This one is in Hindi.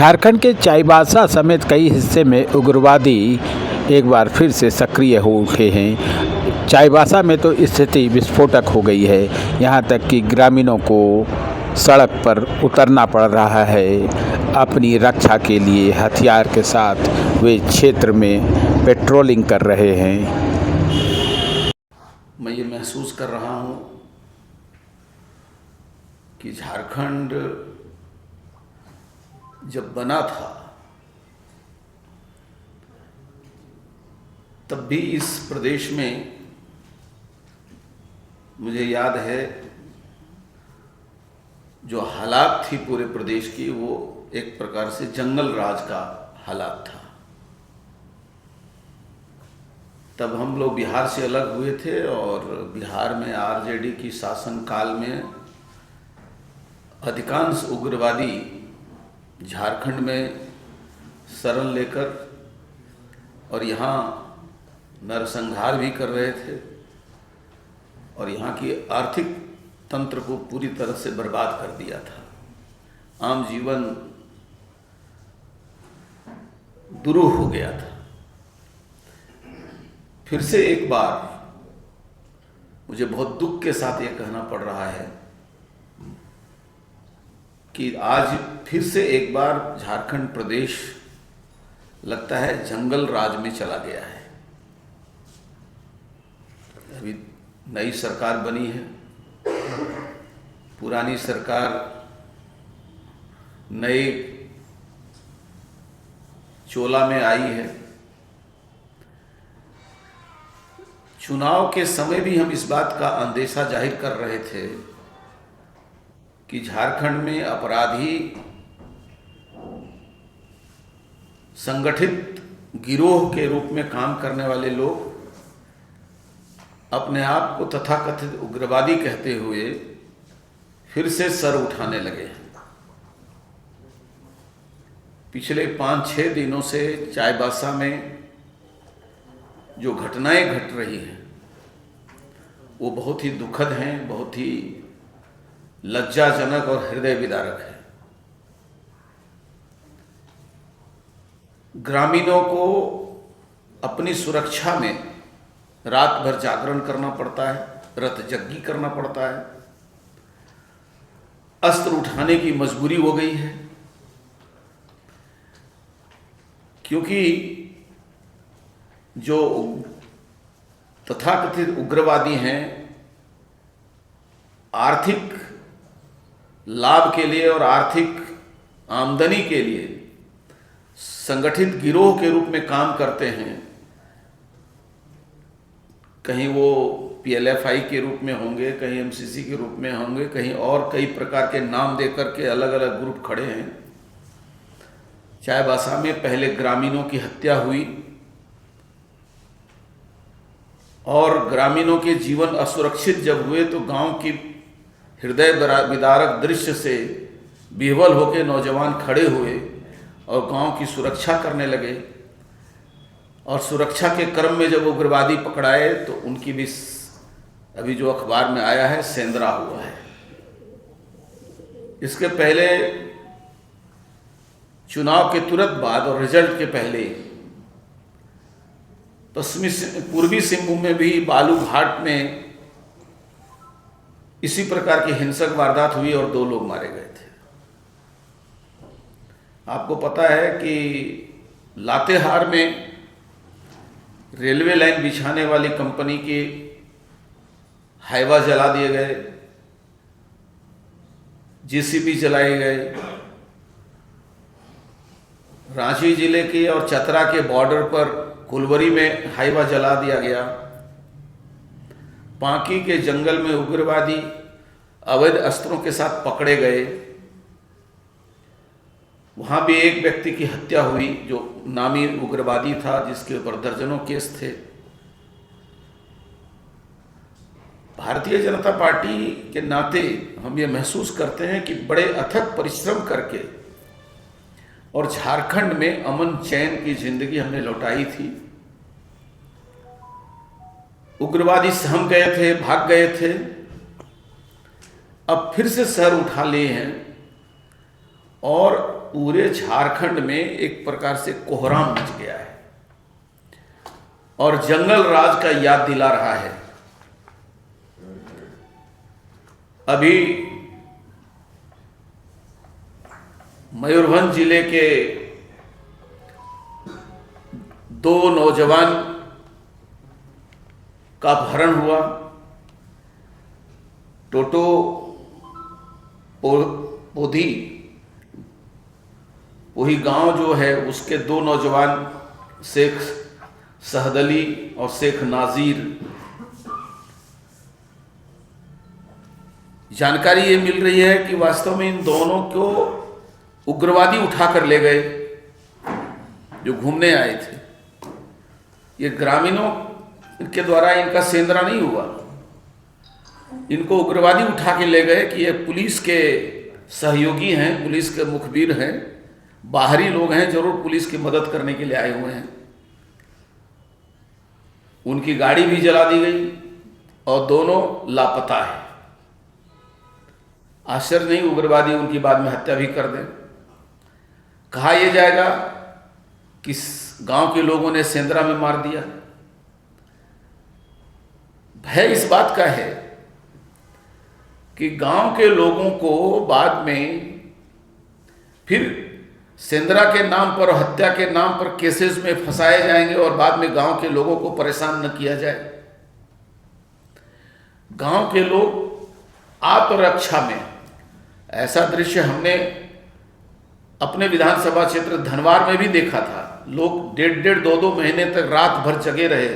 झारखंड के चाईबासा समेत कई हिस्से में उग्रवादी एक बार फिर से सक्रिय हो उठे हैं। चाईबासा में तो स्थिति विस्फोटक हो गई है, यहाँ तक कि ग्रामीणों को सड़क पर उतरना पड़ रहा है। अपनी रक्षा के लिए हथियार के साथ वे क्षेत्र में पेट्रोलिंग कर रहे हैं। मैं ये महसूस कर रहा हूँ कि झारखंड जब बना था तब भी इस प्रदेश में मुझे याद है जो हालात थी पूरे प्रदेश की, वो एक प्रकार से जंगल राज का हालात था। तब हम लोग बिहार से अलग हुए थे और बिहार में आरजेडी की शासन काल में अधिकांश उग्रवादी झारखंड में शरण लेकर और यहाँ नरसंहार भी कर रहे थे और यहाँ की आर्थिक तंत्र को पूरी तरह से बर्बाद कर दिया था। आम जीवन दुरूह हो गया था। फिर से एक बार मुझे बहुत दुख के साथ ये कहना पड़ रहा है कि आज फिर से एक बार झारखंड प्रदेश लगता है जंगल राज में चला गया है। अभी नई सरकार बनी है, पुरानी सरकार नए चोला में आई है। चुनाव के समय भी हम इस बात का अंदेशा जाहिर कर रहे थे कि झारखंड में अपराधी संगठित गिरोह के रूप में काम करने वाले लोग अपने आप को तथाकथित उग्रवादी कहते हुए फिर से सर उठाने लगे हैं। पिछले 5-6 दिनों से चाईबासा में जो घटनाएं घट रही हैं वो बहुत ही दुखद हैं, बहुत ही लज्जाजनक और हृदय विदारक है। ग्रामीणों को अपनी सुरक्षा में रात भर जागरण करना पड़ता है, रतजगी करना पड़ता है, अस्त्र उठाने की मजबूरी हो गई है, क्योंकि जो तथाकथित उग्रवादी हैं आर्थिक लाभ के लिए और आर्थिक आमदनी के लिए संगठित गिरोह के रूप में काम करते हैं। कहीं वो पीएलएफआई के रूप में होंगे, कहीं एमसीसी के रूप में होंगे, कहीं और कई प्रकार के नाम देकर के अलग अलग ग्रुप खड़े हैं। चाईबासा में पहले ग्रामीणों की हत्या हुई और ग्रामीणों के जीवन असुरक्षित जब हुए तो गांव की हृदय विदारक दृश्य से विह्वल होकर नौजवान खड़े हुए और गांव की सुरक्षा करने लगे। और सुरक्षा के क्रम में जब उग्रवादी पकड़ाए तो उनकी भी अभी जो अखबार में आया है सेंधरा हुआ है। इसके पहले चुनाव के तुरंत बाद और रिजल्ट के पहले पूर्वी सिंहभूम में भी बालू घाट में इसी प्रकार की हिंसक वारदात हुई और 2 लोग मारे गए थे। आपको पता है कि लातेहार में रेलवे लाइन बिछाने वाली कंपनी के हाईवा जला दिए गए, जेसीबी जलाए गए। रांची जिले के और चतरा के बॉर्डर पर कुलवरी में हाईवा जला दिया गया। पांकी के जंगल में उग्रवादी अवैध अस्त्रों के साथ पकड़े गए। वहाँ भी एक व्यक्ति की हत्या हुई जो नामी उग्रवादी था, जिसके ऊपर दर्जनों केस थे। भारतीय जनता पार्टी के नाते हम ये महसूस करते हैं कि बड़े अथक परिश्रम करके और झारखंड में अमन चैन की जिंदगी हमने लौटाई थी। उग्रवादी सहम गए थे, भाग गए थे, अब फिर से सर उठा लिए हैं और पूरे झारखंड में एक प्रकार से कोहराम मच गया है और जंगल राज का याद दिला रहा है। अभी मयूरभंज जिले के 2 नौजवान का अपहरण हुआ। टोटो पोही गांव जो है उसके 2 नौजवान शेख सहदली और शेख नाजीर, जानकारी ये मिल रही है कि वास्तव में इन दोनों को उग्रवादी उठाकर ले गए जो घूमने आए थे। ये ग्रामीणों के द्वारा इनका सेंधरा नहीं हुआ, इनको उग्रवादी उठा के ले गए कि ये पुलिस के सहयोगी हैं, पुलिस के मुखबिर हैं, बाहरी लोग हैं, जरूर पुलिस की मदद करने के लिए आए हुए हैं। उनकी गाड़ी भी जला दी गई और दोनों लापता है। आश्चर्य नहीं उग्रवादी उनकी बाद में हत्या भी कर दें। कहा यह जाएगा कि गांव के लोगों ने सेंधरा में मार दिया। भय इस बात का है कि गांव के लोगों को बाद में फिर सेंधरा के नाम पर, हत्या के नाम पर केसेस में फंसाए जाएंगे और बाद में गांव के लोगों को परेशान न किया जाए। गांव के लोग आत्मरक्षा में, ऐसा दृश्य हमने अपने विधानसभा क्षेत्र धनवार में भी देखा था। लोग 1.5-2 महीने तक रात भर जगे रहे